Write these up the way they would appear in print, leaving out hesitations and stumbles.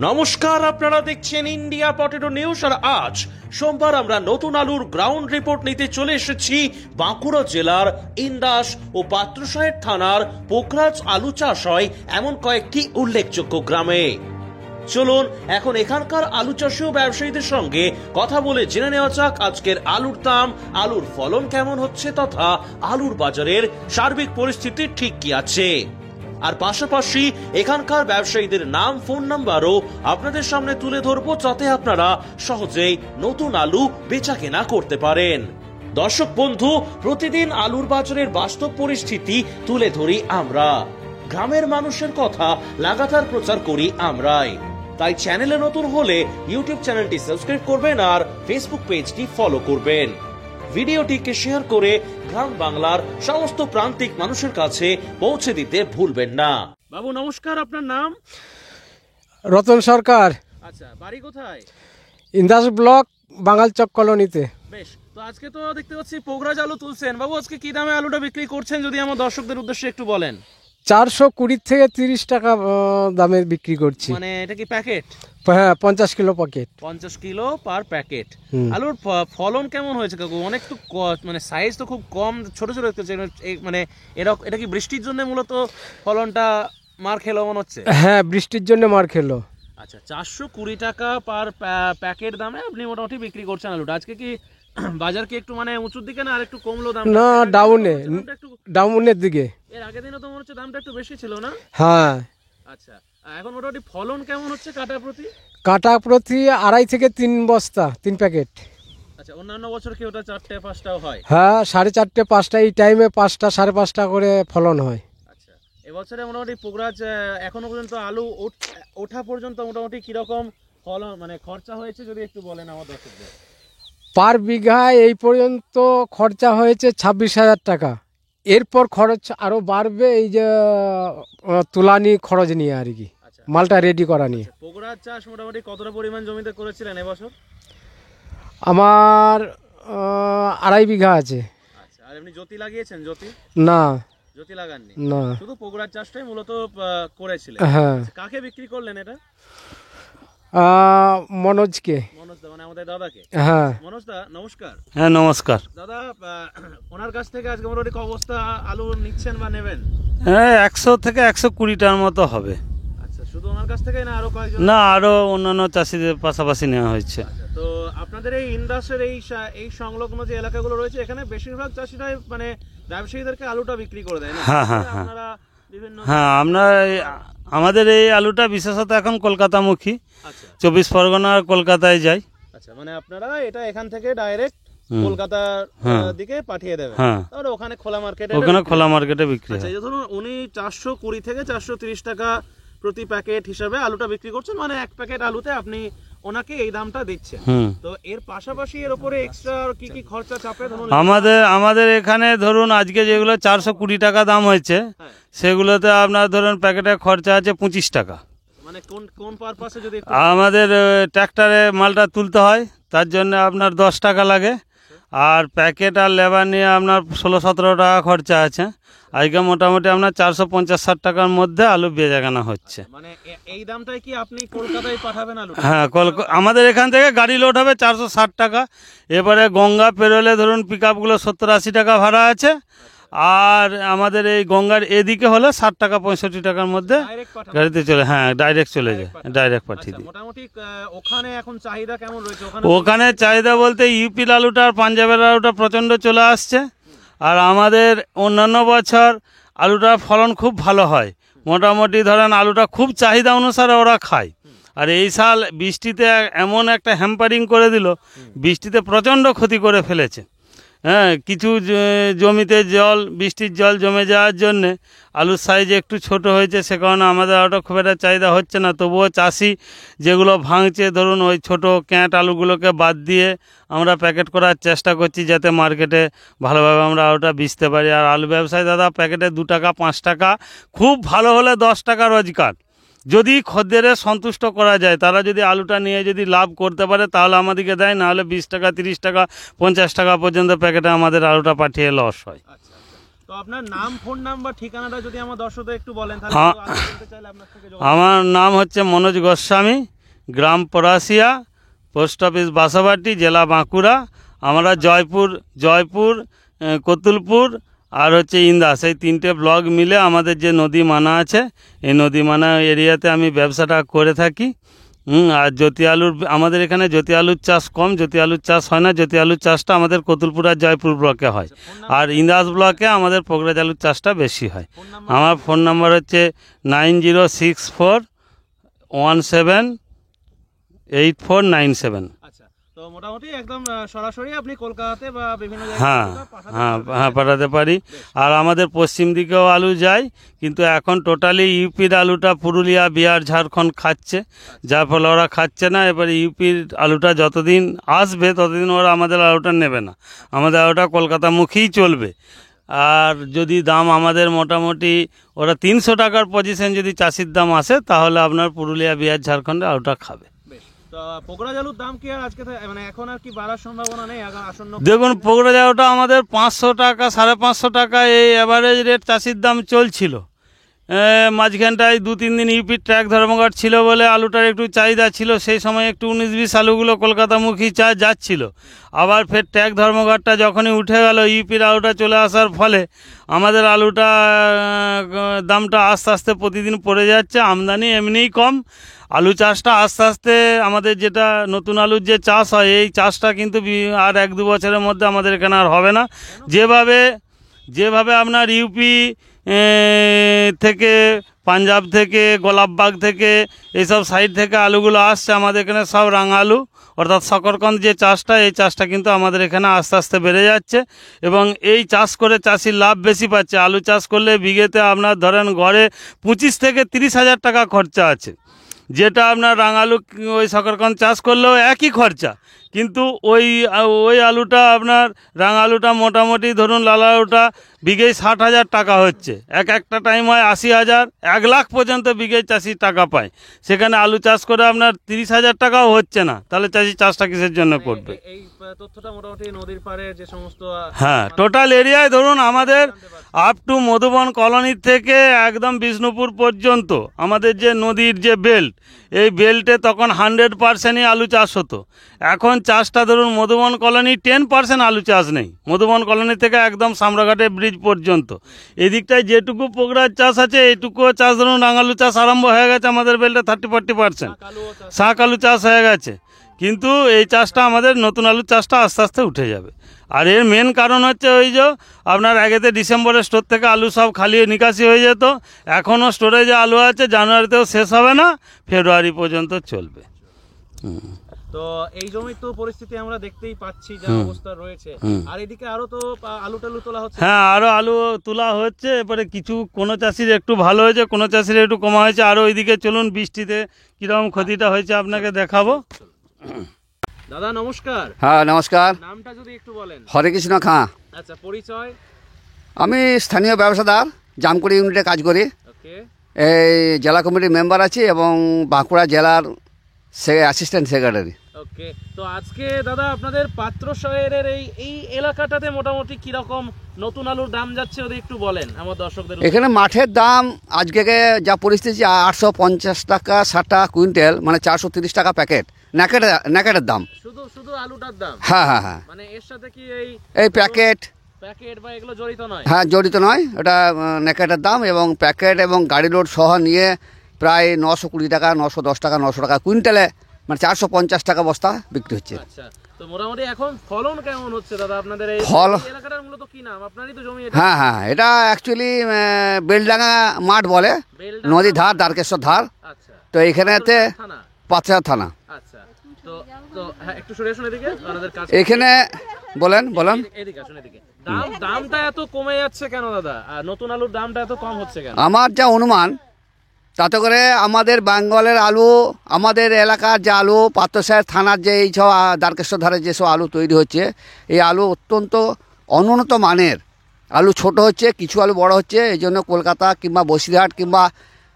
নমস্কার, আপনারা দেখছেন ইন্ডিয়া পটেটো নিউজ। আর আজ সোমবার আমরা নতুন আলুর গ্রাউন্ড রিপোর্ট নিতে চলে এসেছি বাঁকুড়া জেলার ইন্দাস ও পাত্রসাহেব থানার পোখরাজ আলু চাষ হয় এমন কয়েকটি উল্লেখযোগ্য গ্রামে। চলুন এখন এখানকার আলু চাষী ও ব্যবসায়ীদের সঙ্গে কথা বলে জেনে নেওয়া যাক আজকের আলুর দাম, আলুর ফলন কেমন হচ্ছে তথা আলুর বাজারের সার্বিক পরিস্থিতি ঠিক কি আছে। আর পাশাপাশি এখানকার ব্যবসায়ীদের নাম, ফোন নাম্বারও আপনাদের সামনে তুলে ধরবো, যাতে আপনারা সহজেই নতুন আলু বেচা কেনা করতে পারেন। দর্শক বন্ধু, প্রতিদিন আলুর বাজারের বাস্তব পরিস্থিতি তুলে ধরি আমরা, গ্রামের মানুষের কথা লাগাতার প্রচার করি আমরাই। তাই চ্যানেলে নতুন হলে ইউটিউব চ্যানেলটি সাবস্ক্রাইব করবেন আর ফেসবুক পেজটি ফলো করবেন। ভিডিওটিকে শেয়ার করে গ্রাম বাংলার সমস্ত প্রান্তিক মানুষের কাছে পৌঁছে দিতে ভুলবেন না। বাবু নমস্কার, আপনার নাম? রতন সরকার। আচ্ছা, বাড়ি কোথায়? ইন্দাস ব্লক, বাঙালচক কলোনিতে। বেশ, তো আজকে তো দেখতে পাচ্ছি পোখরাজ আলু তুলছেন। বাবু আজকে কি দামে আলুটা বিক্রি করছেন যদি আমার দর্শকদের উদ্দেশ্যে একটু বলেন। 420 থেকে 30 টাকা দামে বিক্রি করছি। মানে এটা কি প্যাকেট? হ্যাঁ, 50 kilo packet. 50 kilo per packet. আলুর ফলন কেমন হয়েছে কাকু? অনেক তো মানে সাইজ তো খুব কম, ছোট ছোট মানে এটা কি বৃষ্টির জন্য মূলত ফলনটা মার খেলো মনে হচ্ছে? হ্যাঁ, বৃষ্টির জন্য মার খেলো। আচ্ছা, 420 টাকা পার প্যাকেট দামে আপনি মোটামুটি বিক্রি করছেন আলুটা। আজকে কি বাজার কি একটু মানে উঁচুর দিকে না আর একটু কমলো দাম? না, ডাউনের দিকে। এর আগের দিনও তো মনে হচ্ছে দামটা একটু বেশি ছিল না? হ্যাঁ। আচ্ছা, এখন মোটামুটি ফলন কেমন হচ্ছে কাটা প্রতি? কাটা প্রতি 2.5 থেকে 3 বস্তা, 3 প্যাকেট। আচ্ছা, অন্যান্য বছর কি ওটা 4টে 5টাও হয়? হ্যাঁ, 4.5 5টা, এই টাইমে 5টা 5.5টা করে ফলন হয়। আচ্ছা, এবছরে মোটামুটি পোখরাজ এখনো পর্যন্ত আলু ওঠা পর্যন্ত মোটামুটি কিরকম ফলন মানে খরচা হয়েছে যদি একটু বলেন আমার দর্শকদের। পার বিঘায় এই পর্যন্ত খরচা হয়েছে 26,000 টাকা। এরপর খরচ আরো বাড়বে, এই যে তুলানি খরচ নিয়ে আর কি, মালটা রেডি করা নিয়ে। পোখরাজ চাষ মোটামুটি কতটা পরিমাণ জমিতে করেছিলেন এবছর? আমার 2.5 বিঘা আছে। আচ্ছা, আর এমনি জ্যোতি লাগিয়েছেন? না, জ্যোতি লাগাননি, না, শুধু পোখরাজ চাষটাই মূলত করেছিলেন। হ্যাঁ। কাকে বিক্রি করলেন এটা? মনোজকে। মনোজ দা, মানে আমাদের দাদাকে? হ্যাঁ। মনোজ দা নমস্কার। হ্যাঁ নমস্কার দাদা, ওনার কাছ থেকে আজকে মোটামুটি ক বস্তা আলু নিচ্ছেন বা নেবেন? হ্যাঁ, 100 থেকে 120টার মতো হবে। আচ্ছা, শুধু ওনার কাছ থেকে না আরো কয়েকজন? না, আরো অন্যান্য চাষিদের পাশাপাশি নেওয়া হয়েছে। আচ্ছা, তো আপনাদের এই ইন্দাসের এই সংলগ্ন যে এলাকাগুলো রয়েছে এখানে বেশিরভাগ চাষিরাই মানে ব্যবসায়ীদেরকে আলুটা বিক্রি করে দেয় না? হ্যাঁ হ্যাঁ হ্যাঁ আপনারা বিভিন্ন হ্যাঁ, আমাদের এই আলুটা বিশেষত এখন কলকাতামুখী। আচ্ছা 24 পরগনা আর কলকাতায় যাই। আচ্ছা, মানে আপনারা এটা এখান থেকে ডাইরেক্ট কলকাতার দিকে পাঠিয়ে দেবেন, তাহলে ওখানে খোলা মার্কেটে বিক্রি হয়। আচ্ছা, এই ধরুন উনি 420 থেকে 430 টাকা প্রতি প্যাকেট হিসাবে আলুটা বিক্রি করছেন, মানে এক প্যাকেট আলুতে আপনি ওনাকে এই দামটা দিচ্ছেন। তো এর পাশাপাশি এর উপরে এক্সট্রা কি কি খরচা চাপে? ধরুন আমাদের এখানে ধরুন আজকে যেগুলো 420 টাকা দাম হয়েছে, সেগুলোতে আপনার ধরুন প্যাকেটের খরচা আছে 25 টাকা। মানে কোন পারপাসে? যদি আমাদের ট্র্যাক্টরে মালটা তুলতে হয়, তার জন্য আপনার 10 টাকা লাগে, আর প্যাকেট আর লেবার নিয়ে আপনার 16-17 টাকা খরচা আছে। আজকে মোটামুটি আপনার 450-60 টাকার মধ্যে আলু বেচাকেনা হচ্ছে। মানে এই দামটাই কি আপনি কলকাতায় পাঠাবেন আলু? হ্যাঁ, আমাদের এখান থেকে গাড়ি লোড হবে 460 টাকা। এবারে গঙ্গা পেরোলে ধরুন পিক আপগুলো 70-80 টাকা ভাড়া আছে, আর আমাদের এই গঙ্গার এদিকে হলে 60 টাকা 65 টাকার মধ্যে গাড়িতে চলে। হ্যাঁ, ডাইরেক্ট চলে যায়, ডাইরেক্ট পাঠিয়ে দিই। মোটামুটি ওখানে এখন চাহিদা কেমন রয়েছে? ওখানে চাহিদা বলতে ইউপির আলুটা আর পাঞ্জাবের আলুটা প্রচণ্ড চলে আসছে, আর আমাদের অন্যান্য বছর আলুটার ফলন খুব ভালো হয়। মোটামুটি ধরেন আলুটা খুব চাহিদা অনুসারে ওরা খায়। আর এই সাল বৃষ্টিতে এমন একটা হ্যাম্পারিং করে দিল, বৃষ্টিতে প্রচণ্ড ক্ষতি করে ফেলেছে। হ্যাঁ, কিছু জমিতে বৃষ্টির জল জমে যাওয়ার জন্যে আলুর সাইজ একটু ছোট হয়েছে, সে কারণে আমাদের আলুটা খুব একটা চাহিদা হচ্ছে না। তবুও চাষি যেগুলো ভাঙছে, ধরুন ওই ছোটো ক্যাঁট আলুগুলোকে বাদ দিয়ে আমরা প্যাকেট করার চেষ্টা করছি, যাতে মার্কেটে ভালোভাবে আমরা আলুটা বেচতে পারি। আর আলু ব্যবসায় দাদা প্যাকেটে 2 টাকা 5 টাকা, খুব ভালো হলে 10 টাকা রোজগার। যদি খদ্দেরের সন্তুষ্ট করা যায়, তারা যদি আলুটা নিয়ে যদি লাভ করতে পারে তাহলে আমাদেরকে দেয়, না হলে 20 টাকা 30 টাকা 50 টাকা পর্যন্ত প্যাকেটে আমাদের আলুটা পাঠিয়ে লস হয়। তো আপনার নাম, ফোন নাম্বার, ঠিকানাটা যদি আমার দর্শকদের একটু বলেন, তাহলে হ্যাঁ। আরো জানতে চাইলে আপনার থেকে যোগাযোগ আমার নাম হচ্ছে মনোজ গোস্বামী, গ্রাম পরাশিয়া, পোস্ট অফিস বাসাবাটি, জেলা বাঁকুড়া। আমরা জয়পুর, কতুলপুর আর হচ্ছে ইন্দাস, এই 3টে ব্লক মিলে আমাদের যে নদী মানা আছে, এই নদী মানা এরিয়াতে আমি ব্যবসাটা করে থাকি। আর জ্যোতি আলুর, আমাদের এখানে জ্যোতি আলুর চাষ কম, জ্যোতি আলুর চাষ হয় না। জ্যোতি আলুর চাষটা আমাদের কতুলপুর আর জয়পুর ব্লকে হয়, আর ইন্দাস ব্লকে আমাদের পোগরাজ আলুর চাষটা বেশি হয়। আমার ফোন নাম্বার হচ্ছে 9064178497। আচ্ছা, তো মোটামুটি একদম সরাসরি আপনি কলকাতাতে বা বিভিন্ন হ্যাঁ জায়গায় পাঠাতে হ্যাঁ পারবেন। হ্যাঁ পাঠাতে পারি। আর আমাদের পশ্চিম দিকেও আলু যায়, কিন্তু এখন টোটালি ইউপির আলুটা পুরুলিয়া, বিহার, ঝাড়খণ্ড খাচ্ছে, যার ফলে ওরা খাচ্ছে না। এবারে ইউপির আলুটা যতদিন আসবে ততদিন ওরা আমাদের আলুটা নেবে না, আমাদের আলুটা কলকাতামুখীই চলবে। আর যদি দাম আমাদের মোটামুটি ওরা 300 টাকার পজিশন যদি চাষির দাম আসে, তাহলে আপনার পুরুলিয়া, বিহার, ঝাড়খণ্ডে আলুটা খাবে। বেশ। তো পোগরাজ আলুর দাম কি আর আজকে মানে এখন আর কি বাড়ার সম্ভাবনা নেই আসন্ন? দেখুন, পোগরাজ আলুটা আমাদের 500 টাকা, 550 টাকা এই অ্যাভারেজ রেট চাষির দাম চলছিল। মাঝখানটায় 2-3 দিন ইউপির ট্র্যাক ধর্মঘট ছিল বলে আলুটার একটু চাহিদা ছিল, সেই সময় একটু 19-20 আলুগুলো কলকাতামুখী যাচ্ছিল। আবার ফের ট্র্যাক ধর্মঘটটা যখনই উঠে গেল, ইউপির আলুটা চলে আসার ফলে আমাদের আলুটা দামটা আস্তে আস্তে প্রতিদিন পড়ে যাচ্ছে। আমদানি এমনিই কম, আলু চাষটা আস্তে আস্তে আমাদের যেটা নতুন আলুর যে চাষ হয়, এই চাষটা কিন্তু আর 1-2 বছরের মধ্যে আমাদের এখানে আর হবে না। যেভাবে আপনার ইউপি থেকে, পাঞ্জাব থেকে, গোলাপবাগ থেকে, এইসব সাইড থেকে আলুগুলো আসছে আমাদের এখানে, সব রাঙা আলু অর্থাৎ সকরকন্দ যে চাষটা, এই চাষটা কিন্তু আমাদের এখানে আস্তে আস্তে বেড়ে যাচ্ছে। এবং এই চাষ করে চাষির লাভ বেশি পাচ্ছে। আলু চাষ করলে বিঘেতে আপনার ধরেন গড়ে 25 থেকে 30 হাজার টাকা খরচা আছে, যেটা আপনার রাঙালু ওই সকরকন্দ চাষ করলেও একই খরচা। কিন্তু ওই আলুটা আপনার আলুটা মোটামুটি ধরুন লাল আলুটা বিঘেই 60,000 টাকা হচ্ছে, একটা টাইম হয় 80,000, 1 লাখ পর্যন্ত বিঘেই চাষি টাকা পায়। সেখানে আলু চাষ করে আপনার 30,000 টাকাও হচ্ছে না, তাহলে চাষি চাষটা কিসের জন্য করবে? এই তথ্যটা মোটামুটি নদীর পাড়ে যে সমস্ত হ্যাঁ, টোটাল এরিয়ায় ধরুন আমাদের আপ টু মধুবন কলোনির থেকে একদম বিষ্ণুপুর পর্যন্ত আমাদের যে নদীর যে বেল্ট, এই বেল্টে তখন 100%ই আলু চাষ হতো। এখন চাষটা ধরুন মধুবন কলোনি 10% আলু চাষ নেই, মধুবন কলোনি থেকে একদম সামরাঘাটে ব্রিজ পর্যন্ত। এদিকটায় যেটুকু পোগরাজ চাষ আছে, এইটুকুও চাষ ধরুন রাঙালু চাষ আরম্ভ হয়ে গেছে আমাদের বেল্টে, 30-40% শাক আলু চাষ হয়ে গেছে। কিন্তু এই চাষটা আমাদের নতুন আলুর চাষটা আস্তে আস্তে উঠে যাবে। আর এর মেন কারণ হচ্ছে ওই যে আপনার আগেতে ডিসেম্বরে স্টোর থেকে আলু সব খালি নিকাশি হয়ে যেত, এখনও স্টোরে যে আলু আছে জানুয়ারিতেও শেষ হবে না, ফেব্রুয়ারি পর্যন্ত চলবে। তো এই জমির তো পরিস্থিতি আমরা দেখতেই পাচ্ছি যা অবস্থা রয়েছে। আর এদিকে আরো তো আলু টালু তোলা হচ্ছে। হ্যাঁ, আরো আলু তোলা হচ্ছে। এবারে কোনো চাষির একটু ভালো হয়েছে, কোনো চাষির একটু কমা হয়েছে। আরো ওইদিকে চলুন, বৃষ্টিতে কিরকম ক্ষতিটা হয়েছে আপনাকে দেখাবো। দাদা নমস্কার। হ্যাঁ নমস্কার, নামটা যদি একটু বলেন। হরে কৃষ্ণ খাঁ। আচ্ছা, পরিচয়? আমি স্থানীয় ব্যবসাদার, জামকুড়ি ইউনিটে কাজ করি। ওকে। এই জেলা কমিটির মেম্বার আছি এবং বাঁকুড়া জেলার অ্যাসিস্ট্যান্ট সেক্রেটারি। ওকে। তো আজকে দাদা আপনাদের পাত্রশহরের এই এলাকাটাতে মোটামুটি কিরকম নতুন আলুর দাম যাচ্ছে ওদের একটু বলেন আমার দর্শকদের। এখানে মাঠের দাম আজকে যা পরিস্থিতি 850 টাকা 60 টাকা কুইন্টাল, মানে 430 টাকা প্যাকেট ন্যাকেটের দাম। শুধু আলুটার দাম? হ্যাঁ হ্যাঁ হ্যাঁ। মানে এর সাথে কি এই প্যাকেট বা এগুলো জড়িত নয়? হ্যাঁ, জড়িত নয়, ওটা ন্যাকেটের দাম। এবং প্যাকেট এবং গাড়ি লোড সহ নিয়ে প্রায় 920 টাকা, 910 টাকা, 900 টাকা কুইন্টালে, মানে 450 টাকা বস্তা বিক্রি হচ্ছে। আচ্ছা, তো মোটামুটি এখন ফলন কেমন হচ্ছে দাদা আপনাদের এই এলাকাটার? মূলত কি নাম আপনারই তো জমি এটা? হ্যাঁ হ্যাঁ, এটা অ্যাকচুয়ালি বেলডাঙ্গা মাঠ বলে, নদীর ধার, দ্বারকেশ্বর ধার। আচ্ছা, তো এখানেতে পাঁচরা থানা। আচ্ছা, তো হ্যাঁ, একটু সরে আসুন এদিকে আমাদের কাছে। এখানে বলেন এদিকে আসুন, এদিকে। দামটা এত কমে যাচ্ছে কেন দাদা? আর নতুন আলুর দামটা এত কম হচ্ছে কেন? আমার যা অনুমান, তাতে করে আমাদের বেঙ্গলের আলু, আমাদের এলাকার যে আলু, পাত্রসাহের থানার যে এই সব দ্বারকেশ্বর ধারে যেসব আলু তৈরি হচ্ছে, এই আলু অত্যন্ত অনুন্নত মানের আলু। ছোট হচ্ছে, কিছু আলু বড় হচ্ছে। এই জন্য কলকাতা কিংবা বসিরহাট কিংবা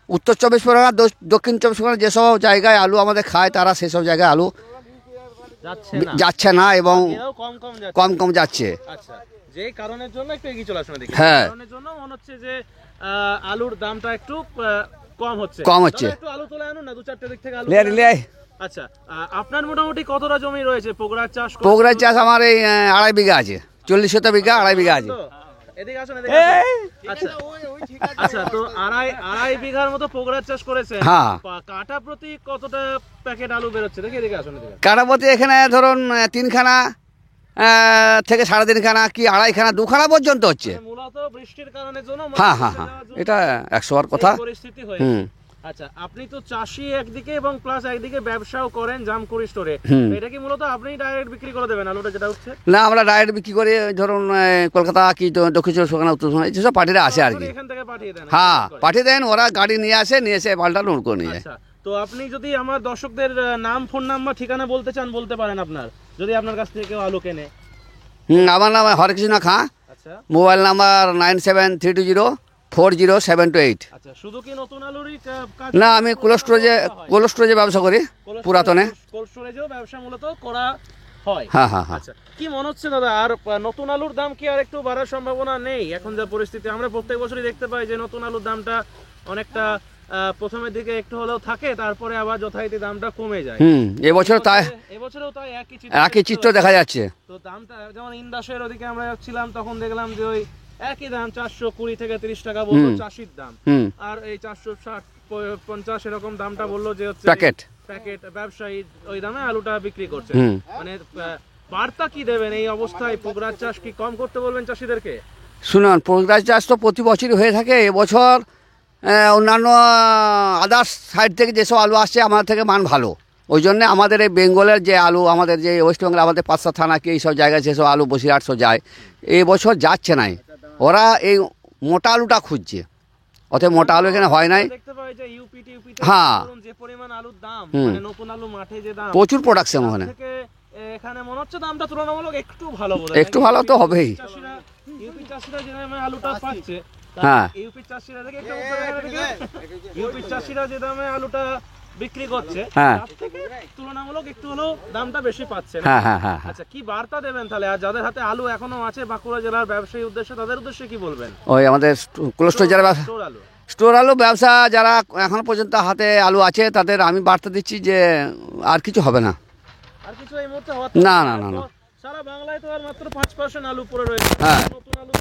উত্তর 24 পরগনা, দক্ষিণ 24 পরগনা যেসব জায়গায় আলু আমাদের খায়, তারা সেসব জায়গায় আলু যাচ্ছে না এবং কম যাচ্ছে। আচ্ছা, যে কারণের জন্য একটু এগিয়ে চলে আসুন দেখি। হ্যাঁ। কারণের জন্য মনে হচ্ছে যে আলুর দামটা একটু কম হচ্ছে। কম হচ্ছে। দাদা, একটু আলু তুলে আনুন না, 2-4টে দিক থেকে আলু। আচ্ছা, আপনার মোটামুটি কতটা জমি রয়েছে পোগরার চাষ? পোগরার চাষ আমার এই 2.5 বিঘা আছে, 40 বিঘা 2.5 বিঘা আছে। এদিকে আসুন, এদিকে আসুন। আচ্ছা আচ্ছা, তো আড়াই বিঘার মতো পোগরার চাষ করেছেন। হ্যাঁ। কাটা প্রতি কতটা প্যাকেট আলু বেরোচ্ছে দেখি, এদিকে আসুন। এদিকে কাটাপতি এখানে ধরুন 3খানা থেকে 3.5খানা কি 2.5খানা 2খানা পর্যন্ত হচ্ছে। মূলত বৃষ্টির কারণে জন্য হ্যাঁ হ্যাঁ হ্যাঁ, এটা 100 কথা। পরিস্থিতি হয়েছে। হুম। আচ্ছা, আপনি তো চাষি একদিকে এবং প্লাস একদিকে ব্যবসাও করেন জামকুড়ি স্টোরে। এটা কি মূলত আপনি ডাইরেক্ট বিক্রি করে দেবেন আলুটা যেটা হচ্ছে? না, আমরা ডাইরেক্ট বিক্রি করি, ধরুন কলকাতা কি দক্ষিণ চব্বিশ পরগনা, উত্তর চব্বিশ পরগনা, যেসব পার্টিরা আসে আর কি। এখান থেকে পাঠিয়ে দেন? হ্যাঁ, পাঠিয়ে দেন, ওরা গাড়ি নিয়ে এসে পাল্টা লোড করে নিয়ে যায়। আচ্ছা, তো আপনি যদি আমার দর্শকদের নাম, ফোন নাম্বার, ঠিকানা বলতে চান বলতে পারেন আপনার, যদি আপনার কাছ থেকে কেউ আলু কেনে। আমার নাম হরেকৃষ্ণ খাঁ। আচ্ছা মোবাইল নাম্বার 9732040728। আচ্ছা, শুধু কি নতুন আলুরই কাজ? না, আমি কোল্ড স্টোরেজে ব্যবসা করি, পুরাতনে। কোল্ড স্টোরেজেও ব্যবসা মূলত করা হয়। হ্যাঁ হ্যাঁ হ্যাঁ। আচ্ছা, কি মনে হচ্ছে দাদা, আর নতুন আলুর দাম কি আর একটু বাড়ার সম্ভাবনা নেই? এখন যা পরিস্থিতি, আমরা প্রত্যেক বছরই দেখতে পাই যে নতুন আলুর দামটা অনেকটা প্রথমের দিকে একটু হলেও থাকে, তারপরে আবার যথারীতি দামটা কমে যায়। এবছর তাই, এবছরেও তাই একই চিত্র দেখা যাচ্ছে। তো দামটা যেমন ইন্দাসের ওদিকে আমরা ছিলাম, তখন দেখলাম যে ওই একই দাম 420 থেকে 30 টাকা বললো চাষির দাম, আর এই 460-50 এরকম দামটা বললো যে হচ্ছে প্যাকেট ব্যবসায়ী ওই দামে আলুটা বিক্রি করছে। মানে বার্তা কি দেবেন এই অবস্থায়? পোগরার চাষ কি কম করতে বলবেন চাষিদেরকে? শুনুন, পোগরার চাষ তো প্রতি বছরই হয়ে থাকে। এবছর অন্যান্য আদার্স সাইড থেকে যেসব আলু আসছে আমাদের থেকে মান ভালো, ওই জন্য আমাদের এই বেঙ্গলের যে আলু, আমাদের যে ওয়েস্ট বেঙ্গল, আমাদের 5-7 থানা কি এইসব জায়গায় যেসব আলু বসিরহাট সব যায়, এই বছর যাচ্ছে নাই। ওরা এই মোটা আলুটা খুঁজছে, অতএব মোটা আলু এখানে হয় নাই। দেখতে পাই যে ইউপি হ্যাঁ, যে পরিমাণ আলুর দাম, মানে নতুন আলু মাঠে যে দাম, প্রচুর প্রোডাকশন ওখানে। এখানে মনে হচ্ছে দামটা তুলনামূলক একটু ভালো, একটু ভালো তো হবেই। ইউপি চাষিরা যে দামে আলুটা পাচ্ছে, হ্যাঁ, ইউপি চাষিরা থেকে একটু ইউপি চাষিরা যে দামে আলুটা বিক্রি করছে, হ্যাঁ, তার থেকে তুলনামূলক একটু হলেও দামটা বেশি পাচ্ছে। হ্যাঁ হ্যাঁ হ্যাঁ। আচ্ছা, কি বার্তা দেবেন তাহলে? আর যাদের হাতে আলু এখনো আছে বাঁকুড়া জেলার ব্যবসায়ী উদ্দেশ্যে, তাদের উদ্দেশ্যে কি বলবেন? ওই আমাদের কোল্ড স্টোর যারা স্টোর আলু ব্যবসা যারা এখনো পর্যন্ত হাতে আলু আছে, তাদের আমি বার্তা দিচ্ছি যে আর কিছু হবে না। আর কিছু এই মুহূর্তে না না না না, সারা বাংলায় তো আর মাত্র 5% আলু পড়ে রয়েছে। হ্যাঁ, নতুন আলু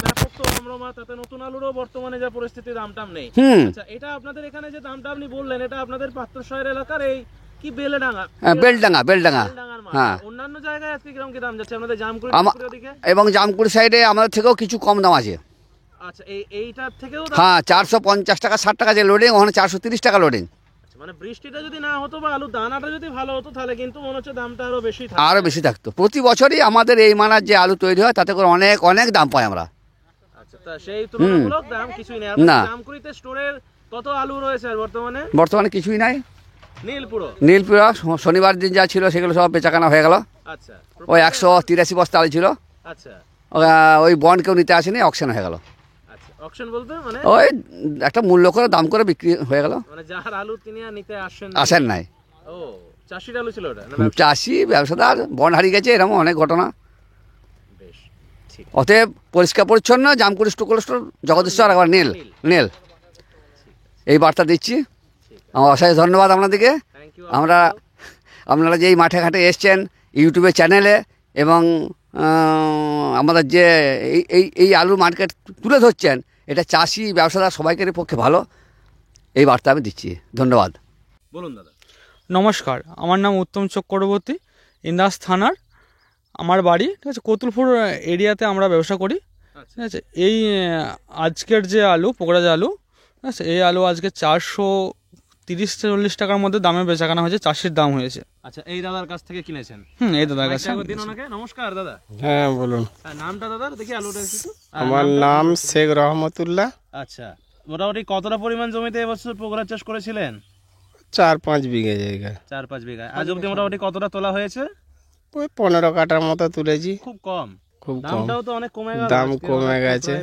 ব্যাপক তো রমরমা, তাতে নতুন আলুরও বর্তমানে যা পরিস্থিতি দাম নেই। আচ্ছা, এটা আপনাদের এখানে যে দামটা আপনি বললেন, এটা আপনাদের পাত্রশাহের এলাকার এই কি বেলডাঙ্গা? বেলডাঙ্গা। হ্যাঁ, অন্যান্য জায়গায় আজকে কিরকম কি দাম যাচ্ছে আপনাদের জামকুড়ি ওদিকে? এবং জামকুড়ি সাইডে আমাদের থেকেও কিছু কম দাম আছে। আচ্ছা, এইটার থেকেও? হ্যাঁ, 450 টাকা 60 টাকা যে লোডিং, ওখানে 430 টাকা লোডিং। মানে বৃষ্টিটা যদি না হতো বা আলুর দানাটা যদি ভালো হতো, তাহলে কিন্তু মনে হচ্ছে দামটা আরো বেশি থাকতো। আরো বেশি থাকতো। প্রতি বছরই আমাদের এই মানার যে আলু তৈরি হয়, তাতে করে অনেক অনেক দাম পাই আমরা। আচ্ছা, তা সেই তুলনামূলক দাম কিছুই নেই। না, জামকুড়িতে স্টোরের কত আলু রয়েছে আর বর্তমানে? বর্তমানে কিছুই নাই। নীলপুরা শনিবার দিন যা ছিল সেগুলো সব বেচাকেনা হয়ে গেল। আচ্ছা, ওই 183 বস্তা আলু ছিল। আচ্ছা, ওই বন্ড কেউ নিতে আসেনি, অকশন হয়ে গেল। আচ্ছা, অকশন বলতে মানে ওই একটা মূল্য করে দাম করে বিক্রি হয়ে গেল। মানে যার আলু তিনি আর নিতে আসেন নাই। ও, চাষির আলু ছিল ওটা? চাষি ব্যবসাদার বন্ড হারিয়ে গেছে, এরকম অনেক ঘটনা। বেশ, ঠিক। অতএব পরিষ্কার পরিচ্ছন্ন জামকুড়ি কোল্ড স্টোর, জগদীশ্বর, একবার নীল এই বার্তা দিচ্ছি। আমার অশেষ ধন্যবাদ আপনাদেরকে। আপনারা যে এই মাঠে ঘাটে এসছেন, ইউটিউবের চ্যানেলে, এবং আমাদের যে এই আলুর মার্কেট তুলে ধরছেন, এটা চাষি ব্যবসাদার সবাইকার পক্ষে ভালো। এই বার্তা আমি দিচ্ছি। ধন্যবাদ। বলুন দাদা। নমস্কার, আমার নাম উত্তম চক্রবর্তী, ইন্দাস থানার আমার বাড়ি, ঠিক আছে। কতুলপুর এরিয়াতে আমরা ব্যবসা করি, ঠিক আছে। এই আজকের যে আলু, পোকরা যে আলু, ঠিক আছে, এই আলু আজকে 430-40 টাকার মধ্যে দামে বেচাকেনা হয়েছে, চাষির দাম হয়েছে। আচ্ছা, এই দাদার কাছ থেকে কিনেছেন? এই দাদার কাছে। নমস্কার দাদা। হ্যাঁ বলুন। নামটা দাদা দেখি আলুটা একটু। আমার নাম শেখ রহমতুল্লাহ। আচ্ছা, মোটামুটি কতটা পরিমাণ জমিতে এবছর পোগরার চাষ করেছিলেন? 4-5 বিঘা জায়গা। 4-5 বিঘা। আজ অব্দি মোটামুটি কতটা তোলা হয়েছে? ওই 15 কাটার মতো তুলেছি। খুব কম। খুব কম। দামটাও তো অনেক কমে গেল। দাম কমে গেছে,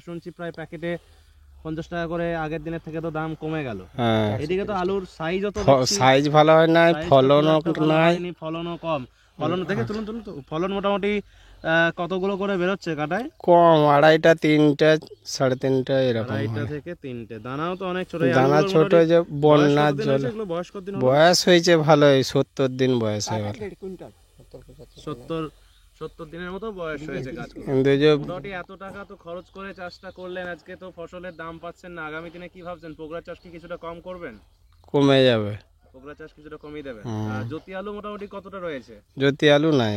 শুনছি প্রায় প্যাকেটে 50 টাকা করে। আগের দিনের থেকে তো দাম কমে গেল। হ্যাঁ, এদিকে তো আলুর সাইজও তো সাইজ ভালো হয় না, ফলনও নাই, ফলনও কম। ফলন দেখে তুলুন তো, ফলন মোটামুটি কতগুলো করে বেরোচ্ছে কাটায়? কম, আড়াইটা, তিনটা, সাড়ে তিনটা এরকম আড়াইটা হয়। থেকে তিনটে। দানাও তো অনেক ছোট। দানা ছোট, যে বন্যার জল। বয়স কতদিন হলো? বয়স হয়েছে ভালোই, 70 দিন বয়স হয়ে গেল। 70 দিনের মতো বয়স হয়েছে গাছ। কিন্তু যে মোটামুটি এত টাকা তো খরচ করে চাষটা করলেন, আজকে তো ফসলের দাম পাচ্ছেন না, আগামী দিনে কি ভাবছেন? পোগরা চাষ কি কিছুটা কম করবেন? কমে যাবে। পোগরা চাষ কিছুটা কমিয়ে দেবেন। আর জ্যোতি আলু মোটামুটি কতটা রয়েছে? জ্যোতি আলু নাই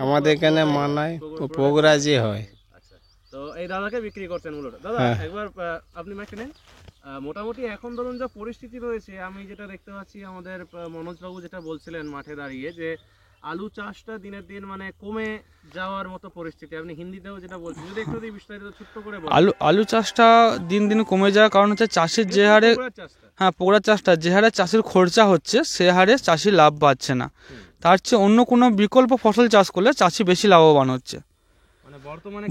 আমাদের এখানে মানায় পোগরাজি হয়। আচ্ছা, তো এই দাদাকে বিক্রি করছেন মূলত। দাদা একবার আপনি মাইকটা নেন। মোটামুটি এখন ধরুন যা পরিস্থিতি রয়েছে, আমি যেটা দেখতে পাচ্ছি, আমাদের মনোজবাবু যেটা বলছিলেন মাঠে দাঁড়িয়ে, যে আলু চাষটা দিনের দিন মানে কমে যাওয়ার মতো পরিস্থিতি, আপনি হিন্দিতেও যেটা বলছেন, যদি একটু বিস্তারিত ছোট্ট করে বলেন। আলু চাষটা দিন দিন কমে যাওয়ার কারণ হচ্ছে চাষের যে হারে, হ্যাঁ পোগরা চাষটা যে হারে চাষের খরচা হচ্ছে, সে হারে চাষি লাভ পাচ্ছে না। তার চেয়ে অন্য কোনো বিকল্প ফসল চাষ করলে চাষি বেশি লাভবান হচ্ছে।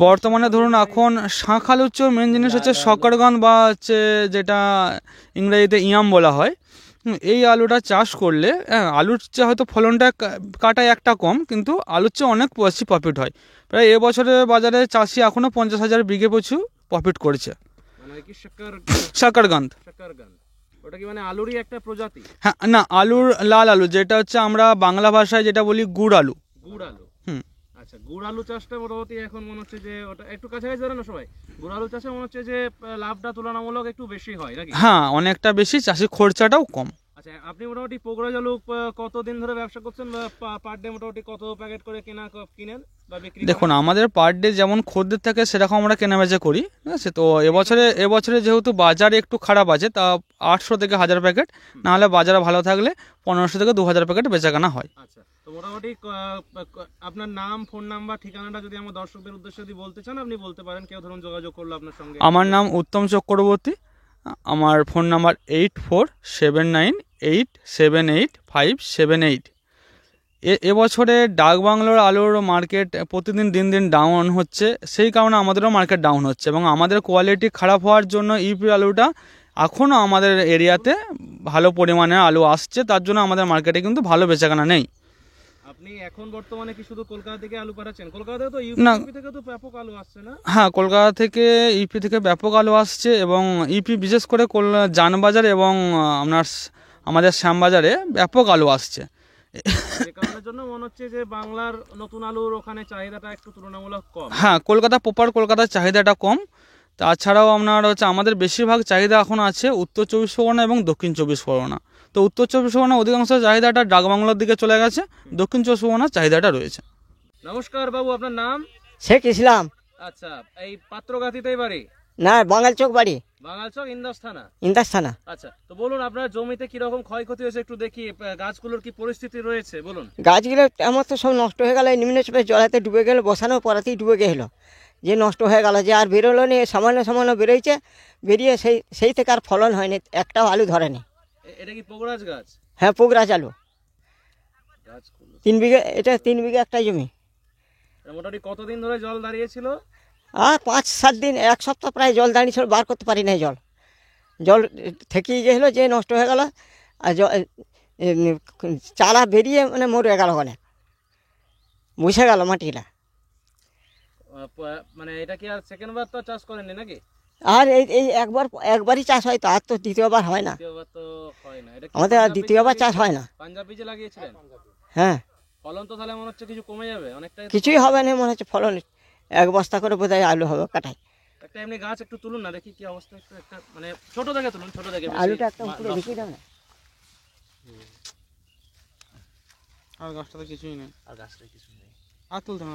বর্তমানে ধরুন এখন শাঁখ আলুর চেয়ে মেন জিনিস হচ্ছে শকারগান, বা হচ্ছে যেটা ইংরেজিতে ইয়াম বলা হয়। এই আলুটা চাষ করলে আলুর চেয়ে হয়তো ফলনটা কাটায় একটা কম, কিন্তু আলুর চেয়ে অনেক বেশি প্রফিট হয়। প্রায় এবছরের বাজারে চাষি এখনও 50,000 বিঘে পিছু প্রফিট করেছে। শাকারগান, ওটা কি মানে আলুরই একটা প্রজাতি? হ্যাঁ, না আলুর লাল আলু, যেটা হচ্ছে আমরা বাংলা ভাষায় যেটা বলি গুড় আলু। গুড় আলু, আচ্ছা। গুড় আলু চাষটা মোটামুটি এখন মনে হচ্ছে যে, ওটা একটু কাছাকাছি ধরে না সবাই, গুড় আলু চাষে মনে হচ্ছে যে লাভটা তুলনামূলক একটু বেশি হয় নাকি? হ্যাঁ, অনেকটা বেশি, চাষির খরচাটাও কম। আচ্ছা, আপনি মোটামুটি পোগরাজ আলু কতদিন ধরে ব্যবসা করছেন, বা পার ডে মোটামুটি কত প্যাকেট করে কিনেন বা বিক্রি করেন? দেখুন, আমাদের পার ডে যেমন খদ্দের থাকে সেরকম আমরা কেনাবেচা করি, ঠিক আছে। তো এবছরে যেহেতু বাজার একটু খারাপ আছে, তা 800 থেকে 1000 প্যাকেট, নাহলে বাজার ভালো থাকলে 1500 থেকে 2000 প্যাকেট বেচাকেনা হয়। আচ্ছা, তো মোটামুটি আপনার নাম, ফোন নাম্বার, ঠিকানাটা যদি আমার দর্শকদের উদ্দেশ্যে যদি বলতে চান, আপনি বলতে পারেন। কেউ ধরুন যোগাযোগ করলো আপনার সঙ্গে। আমার নাম উত্তম চক্রবর্তী, আমার ফোন নাম্বার 8479878578। এবছরে ডাকবাংলোর আলুর মার্কেট প্রতিদিন দিন দিন ডাউন হচ্ছে, সেই কারণে আমাদেরও মার্কেট ডাউন হচ্ছে, এবং আমাদের কোয়ালিটি খারাপ হওয়ার জন্য ইউপি আলুটা এখনও আমাদের এরিয়াতে ভালো পরিমাণে আলু আসছে, তার জন্য আমাদের মার্কেটে কিন্তু ভালো বেচাকেনা নেই। আপনি এখন বর্তমানে কি শুধু কলকাতা থেকে আলু পাঠাচ্ছেন? কলকাতায় তো ইউপি থেকে তো ব্যাপক আলু আসছে না? হ্যাঁ, কলকাতা থেকে ইউপি থেকে ব্যাপক আলু আসছে, এবং ইউপি বিশেষ করে জানবাজার এবং আমাদের শ্যামবাজারে ব্যাপক আলু আসছে। যে কারণের জন্য মনে হচ্ছে যে বাংলার নতুন আলুর ওখানে চাহিদাটা একটু তুলনামূলক কম। হ্যাঁ, কলকাতার চাহিদাটা কম। তাছাড়াও আপনার হচ্ছে আমাদের বেশিরভাগ চাহিদা এখন আছে উত্তর 24 পরগনা এবং দক্ষিণ 24 পরগনা। তো উত্তর 24 পরগনা অধিকাংশ চাহিদাটা ডাকবাংলার দিকে চলে গেছে, দক্ষিণ 24 পরগনার চাহিদাটা রয়েছে। নমস্কার বাবু, আপনার নাম? শেখ ইসলাম। আচ্ছা, এই পাত্রগাতিতেই বাড়ি? না, বাঙালচক বাড়ি। বাঙালচক, ইন্দাস থানা? ইন্দাস থানা। আচ্ছা, তো বলুন আপনার জমিতে কি রকম ক্ষয়ক্ষতি হয়েছে একটু দেখি, গাছগুলোর কি পরিস্থিতি রয়েছে বলুন। গাছগুলো আমার তো সব নষ্ট হয়ে গেল, নিম্নচাপের জলাতে ডুবে গেল, বসানোর পরাতেই ডুবে গেল, যে নষ্ট হয়ে গেল, যে আর বেরোলো নি, সামান্য বেরোইছে, বেরিয়ে সেই থেকে আর ফলন হয়নি, একটাও আলু ধরেনি। এটা কি পোগরাজ গাছ? হ্যাঁ, পোগরাজ আলু। 3 বিঘে, এটা 3 বিঘে একটাই জমি। মোটামুটি কতদিন ধরে জল দাঁড়িয়েছিল? আর 5-7 দিন, 1 সপ্তাহ প্রায় জল দাঁড়িয়েছিল, বার করতে পারি নাই, জল থেকেই গেছিলো, যে নষ্ট হয়ে গেল। আর চারা বেরিয়ে মানে মরে গেল, অনেক মুছে গেল মাটিটা। মানে এটা কি আর সেকেন্ড বার তো চাষ করেননি নাকি? আর এই একবারই চাষ হয়, তো আর তো দ্বিতীয়বার হয় না, দ্বিতীয়বার তো হয় না। এটা আমাদের আর দ্বিতীয়বার চাষ হয় না। পাঞ্জাব বীজে লাগিয়েছিলেন? হ্যাঁ। ফলন তো তাহলে মনে হচ্ছে কিছু কমে যাবে অনেকটাই? কিছুই হবে না মনে হচ্ছে, ফলন 1 বস্তা করে বোধহয় আলু হবে কাটাই। একটা এমনি গাছ একটু তুলুন না, দেখি কি অবস্থা। একটু একটা মানে ছোট দেখে তুলুন, ছোট দেখে। আলুটা একটা পুরো দেখি দাও না। আর গাছটা তো কিছুই নেই, আর গাছটা কিছু নেই, আর তুলতে না,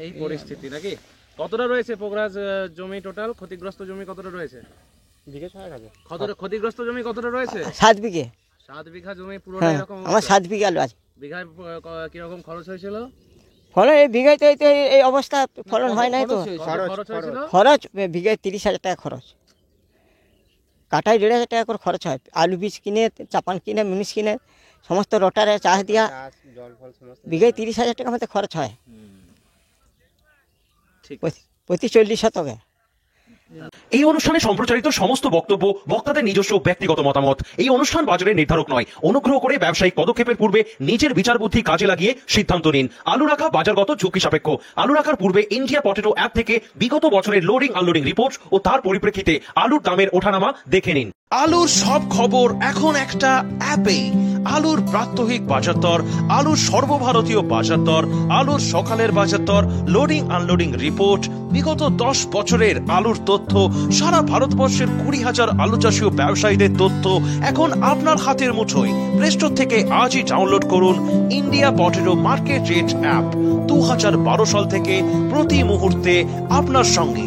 এই পরিস্থিতি নাকি? কতটা রয়েছে পোগরাজ জমি টোটাল? ক্ষতিগ্রস্ত জমি কতটা রয়েছে? বিঘে 6 আছে। ক্ষতিগ্রস্ত জমি কতটা রয়েছে? 7 বিঘে। 7 বিঘা জমি পুরো এরকম? আমার 7 বিঘে আলু আছে। বিঘায় কিরকম খরচ হয়েছিল? ফলন এই বিঘায় তো এই অবস্থা, ফলন হয় নাই তো। খরচ হয়েছিল? খরচ বিঘায় 30,000 টাকা খরচ, কাটাই 1,500 টাকা করে খরচ হয়। আলু বীজ কিনে, চাপান কিনে, মিনিস কিনে, সমস্ত রোটারে চাষ দিয়া বিঘায় 30,000 টাকা মতো খরচ হয়, প্রতি 40 শতকে। এই অনুষ্ঠানে সম্প্রচারিত সমস্ত বক্তব্য বক্তাদের নিজস্ব ব্যক্তিগত মতামত। এই অনুষ্ঠান বাজারের নির্ধারক নয়। অনুগ্রহ করে ব্যবসায়িক পদক্ষেপের পূর্বে নিজের বিচার বুদ্ধি কাজে লাগিয়ে সিদ্ধান্ত নিন। আলু রাখা বাজারগত ঝুঁকি সাপেক্ষ। আলু রাখার পূর্বে ইন্ডিয়া পটেটো অ্যাপ থেকে বিগত বছরের লোডিং আনলোডিং রিপোর্ট ও তার পরিপ্রেক্ষিতে আলুর দামের ওঠানামা দেখে নিন। আলুর সব খবর এখন একটা অ্যাপেই। আলুর প্রাত্যহিক বাজার দর, আলুর সর্বভারতীয় বাজার দর, আলুর সকালের বাজার দর, লোডিং আনলোডিং রিপোর্ট, বিগত 10 বছরের আলুর তথ্য, সারা ভারতবর্ষের 20,000 আলু চাষী ও ব্যবসায়ীদের তথ্য এখন আপনার হাতের মুঠোয়। প্লে স্টোর থেকে আজই ডাউনলোড করুন India potato market rate app. 2012 সাল থেকে প্রতি মুহূর্তে আপনার সঙ্গে।